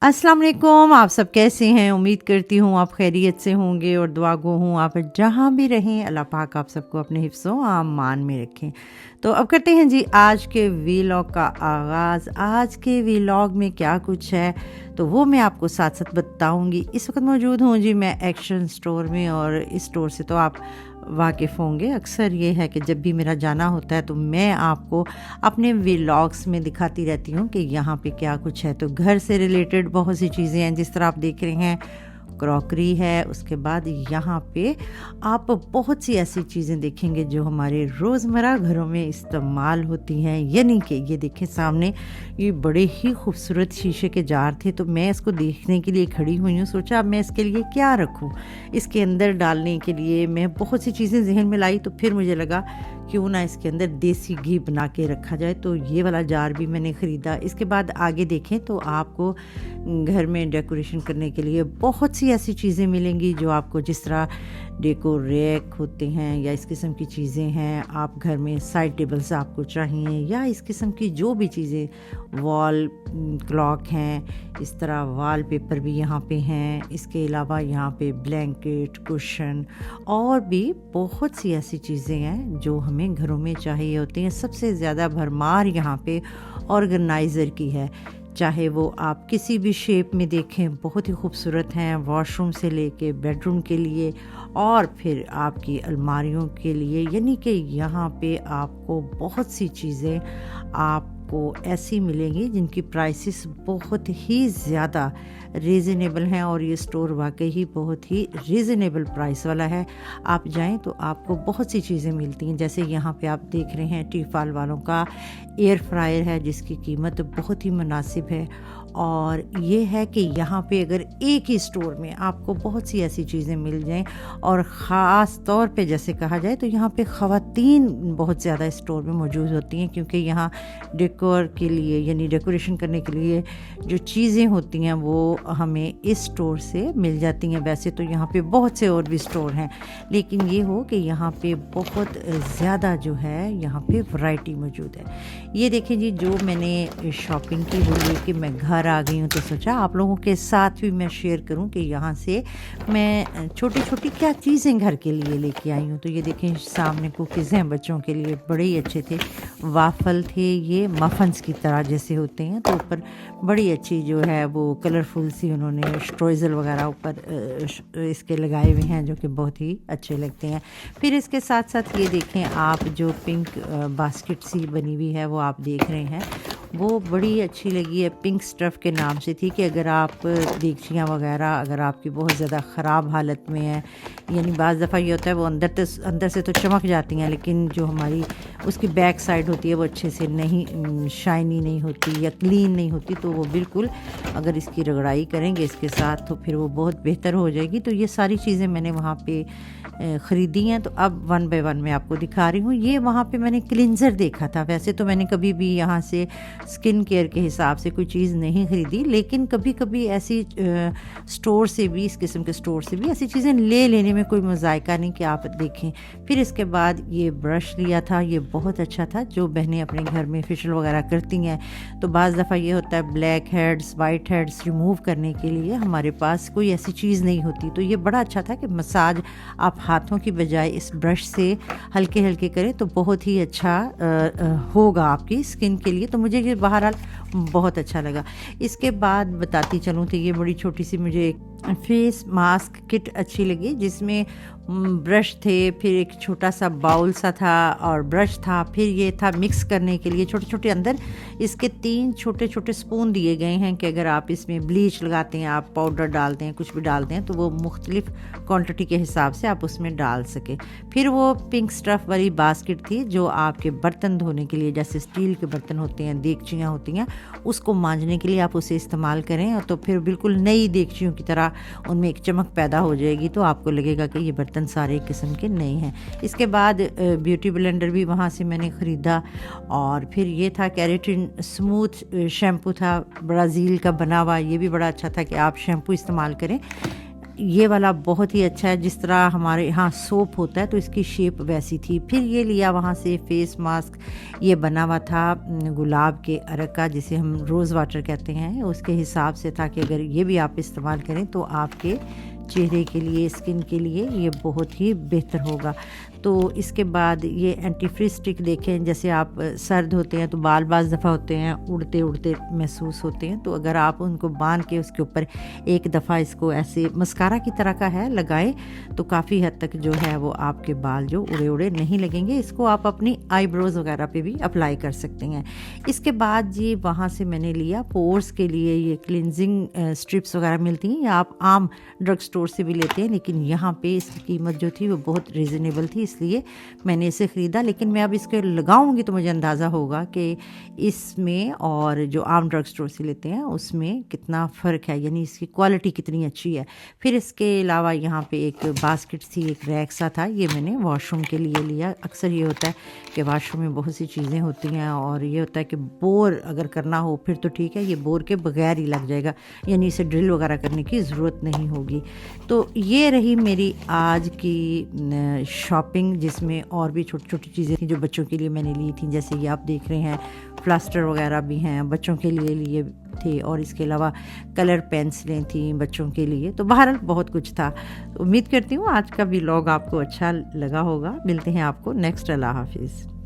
अस्सलाम वालेकुम। आप सब कैसे हैं? उम्मीद करती हूँ आप खैरियत से होंगे और दुआ गो हूँ आप जहाँ भी रहें अल्लाह पाक आप सबको अपने हिफ्ज़ व अमान में रखें। तो अब करते हैं जी आज के वीलॉग का आगाज़। आज के वीलॉग में क्या कुछ है तो वो मैं आपको साथ साथ बताऊँगी। इस वक्त मौजूद हूँ जी मैं एक्शन स्टोर में, और इस स्टोर से तो आप वाकिफ़ होंगे। अक्सर ये है कि जब भी मेरा जाना होता है तो मैं आपको अपने व्लॉग्स में दिखाती रहती हूँ कि यहाँ पे क्या कुछ है। तो घर से रिलेटेड बहुत सी चीज़ें हैं, जिस तरह आप देख रहे हैं क्रॉकरी है। उसके बाद यहाँ पे आप बहुत सी ऐसी चीज़ें देखेंगे जो हमारे रोज़मर्रा घरों में इस्तेमाल होती हैं। यानी कि ये देखें सामने ये बड़े ही खूबसूरत शीशे के जार थे, तो मैं इसको देखने के लिए खड़ी हुई हूँ। सोचा अब मैं इसके लिए क्या रखूँ, इसके अंदर डालने के लिए मैं बहुत सी चीज़ें जहन में लाई। तो फिर मुझे लगा क्यों ना इसके अंदर देसी घी बना के रखा जाए, तो ये वाला जार भी मैंने ख़रीदा। इसके बाद आगे देखें तो आपको घर में डेकोरेशन करने के लिए बहुत सी ऐसी चीज़ें मिलेंगी जो आपको, जिस तरह डेकोर रैक होते हैं या इस किस्म की चीज़ें हैं, आप घर में साइड टेबल्स आपको चाहिए या इस किस्म की जो भी चीज़ें, वॉल क्लॉक हैं, इस तरह वॉल पेपर भी यहाँ पे हैं। इसके अलावा यहाँ पे ब्लैंकेट, कुशन और भी बहुत सी ऐसी चीज़ें हैं जो हमें घरों में चाहिए होती हैं। सबसे ज़्यादा भरमार यहाँ पे ऑर्गेनाइज़र की है, चाहे वो आप किसी भी शेप में देखें, बहुत ही खूबसूरत हैं। वॉशरूम से लेके बेडरूम के लिए और फिर आपकी अलमारियों के लिए, यानी कि यहाँ पे आपको बहुत सी चीज़ें आपको ऐसी मिलेंगी जिनकी प्राइसेस बहुत ही ज़्यादा रीज़नेबल हैं, और ये स्टोर वाकई ही बहुत ही रीज़नेबल प्राइस वाला है। आप जाएं तो आपको बहुत सी चीज़ें मिलती हैं। जैसे यहाँ पे आप देख रहे हैं टीफाल वालों का एयर फ्रायर है जिसकी कीमत बहुत ही मुनासिब है। और ये है कि यहाँ पे अगर एक ही स्टोर में आपको बहुत सी ऐसी चीज़ें मिल जाएं, और ख़ास तौर पे जैसे कहा जाए तो यहाँ पे ख़वातीन बहुत ज़्यादा स्टोर में मौजूद होती हैं, क्योंकि यहाँ डेकोर के लिए यानी डेकोरेशन करने के लिए जो चीज़ें होती हैं वो हमें इस स्टोर से मिल जाती हैं। वैसे तो यहाँ पे बहुत से और भी स्टोर हैं, लेकिन ये हो कि यहाँ पे बहुत ज़्यादा जो है यहाँ पे वैरायटी मौजूद है। ये देखें जी, जो मैंने शॉपिंग की वो लेके मैं घर आ गई हूँ, तो सोचा आप लोगों के साथ भी मैं शेयर करूँ कि यहाँ से मैं छोटी छोटी क्या चीज़ें घर के लिए लेके आई हूँ। तो ये देखें सामने कुकीज़ हैं बच्चों के लिए, बड़े ही अच्छे थे। वाफल थे, ये मफन्स की तरह जैसे होते हैं, तो ऊपर बड़ी अच्छी जो है वो कलरफुल सी उन्होंने स्ट्रोइज़ल वगैरह ऊपर इसके लगाए हुए हैं जो कि बहुत ही अच्छे लगते हैं। फिर इसके साथ साथ ये देखें आप, जो पिंक बास्केट सी बनी हुई है वो आप देख रहे हैं, वो बड़ी अच्छी लगी है। पिंक स्टफ़ के नाम से थी कि अगर आप देगचियाँ वगैरह अगर आपकी बहुत ज़्यादा ख़राब हालत में है, यानी बाज़ दफ़ा ये होता है वो अंदर से तो चमक जाती हैं, लेकिन जो हमारी उसकी बैक साइड होती है वो अच्छे से नहीं शाइनी नहीं होती या क्लीन नहीं होती, तो वो बिल्कुल अगर इसकी रगड़ाई करेंगे इसके साथ तो फिर वो बहुत बेहतर हो जाएगी। तो ये सारी चीज़ें मैंने वहाँ पे ख़रीदी हैं। तो अब वन बाय वन मैं आपको दिखा रही हूँ। ये वहाँ पे मैंने क्लिनज़र देखा था। वैसे तो मैंने कभी भी यहाँ से स्किन केयर के हिसाब से कोई चीज़ नहीं ख़रीदी, लेकिन कभी कभी ऐसी स्टोर से भी, इस किस्म के स्टोर से भी ऐसी चीज़ें ले लेने में कोई मज़ायका नहीं कि आप देखें। फिर इसके बाद ये ब्रश लिया था, ये बहुत अच्छा था। जो बहनें अपने घर में फेशियल वगैरह करती हैं तो बाज़ दफ़ा ये होता है black heads, white heads remove करने के लिए हमारे पास कोई ऐसी चीज़ नहीं होती, तो ये बड़ा अच्छा था कि मसाज आप हाथों की बजाय इस ब्रश से हल्के हल्के करें तो बहुत ही अच्छा होगा आपकी स्किन के लिए। तो मुझे ये बहरहाल बहुत अच्छा लगा। इसके बाद बताती चलूँ तो ये बड़ी छोटी सी मुझे फेस मास्क किट अच्छी लगी, जिसमें ब्रश थे, फिर एक छोटा सा बाउल सा था और ब्रश था, फिर ये था मिक्स करने के लिए छोटे छोटे, अंदर इसके 3 छोटे छोटे स्पून दिए गए हैं कि अगर आप इसमें ब्लीच लगाते हैं, आप पाउडर डालते हैं, कुछ भी डालते हैं, तो वो मुख्तलिफ क्वांटिटी के हिसाब से आप उसमें डाल सके। फिर वो पिंक स्टफ़ वाली बास्केट थी जो आपके बर्तन धोने के लिए, जैसे स्टील के बर्तन होते हैं, देगचियाँ होती हैं, उसको मांजने के लिए आप उसे इस्तेमाल करें, और तो फिर बिल्कुल नई देगचियों की तरह उनमें एक चमक पैदा हो जाएगी, तो आपको लगेगा कि ये बर्तन सारे किस्म के नए हैं। इसके बाद ब्यूटी ब्लेंडर भी वहाँ से मैंने ख़रीदा, और फिर ये था केराटिन स्मूथ शैम्पू था, ब्राज़ील का बना हुआ, ये भी बड़ा अच्छा था कि आप शैम्पू इस्तेमाल करें ये वाला बहुत ही अच्छा है, जिस तरह हमारे यहाँ सोप होता है तो इसकी शेप वैसी थी। फिर ये लिया वहाँ से फेस मास्क, ये बना हुआ था गुलाब के अरक का, जिसे हम रोज़ वाटर कहते हैं, उसके हिसाब से था कि अगर ये भी आप इस्तेमाल करें तो आपके चेहरे के लिए, स्किन के लिए ये बहुत ही बेहतर होगा। तो इसके बाद ये एंटी फ्रिज स्टिक देखें, जैसे आप सर्द होते हैं तो बाल बाज़ दफ़ा होते हैं उड़ते उड़ते महसूस होते हैं, तो अगर आप उनको बांध के उसके ऊपर एक दफ़ा इसको ऐसे मस्कारा की तरह का है लगाएं तो काफ़ी हद तक जो है वो आपके बाल जो उड़े उड़े नहीं लगेंगे। इसको आप अपनी आईब्रोज़ वगैरह पे भी अप्लाई कर सकते हैं। इसके बाद जी वहाँ से मैंने लिया पोर्स के लिए ये क्लिनजिंग स्ट्रिप्स वगैरह मिलती हैं, या आप आम ड्रग स्टोर से भी लेते हैं, लेकिन यहाँ पे इसकी कीमत जो थी वो बहुत रीज़नेबल थी, इसलिए मैंने इसे ख़रीदा। लेकिन मैं अब इसके लगाऊंगी तो मुझे अंदाज़ा होगा कि इसमें और जो आम ड्रग स्टोर से लेते हैं उसमें कितना फ़र्क है, यानी इसकी क्वालिटी कितनी अच्छी है। फिर इसके अलावा यहाँ पे एक बास्केट थी, एक रैक सा था, ये मैंने वॉशरूम के लिए लिया। अक्सर ये होता है कि वॉशरूम में बहुत सी चीज़ें होती हैं और ये होता है कि बोर अगर करना हो फिर तो ठीक है, ये बोर के बगैर ही लग जाएगा, यानी इसे ड्रिल वगैरह करने की ज़रूरत नहीं होगी। तो ये रही मेरी आज की शॉपिंग, जिसमें और भी छोटी छोटी चीज़ें थी जो बच्चों के लिए मैंने ली थी, जैसे ये आप देख रहे हैं प्लास्टर वगैरह भी हैं बच्चों के लिए थे, और इसके अलावा कलर पेंसिलें थी बच्चों के लिए। तो बहरहाल बहुत कुछ था। उम्मीद करती हूँ आज का व्लॉग आपको अच्छा लगा होगा। मिलते हैं आपको नेक्स्ट। अल्लाह हाफिज़।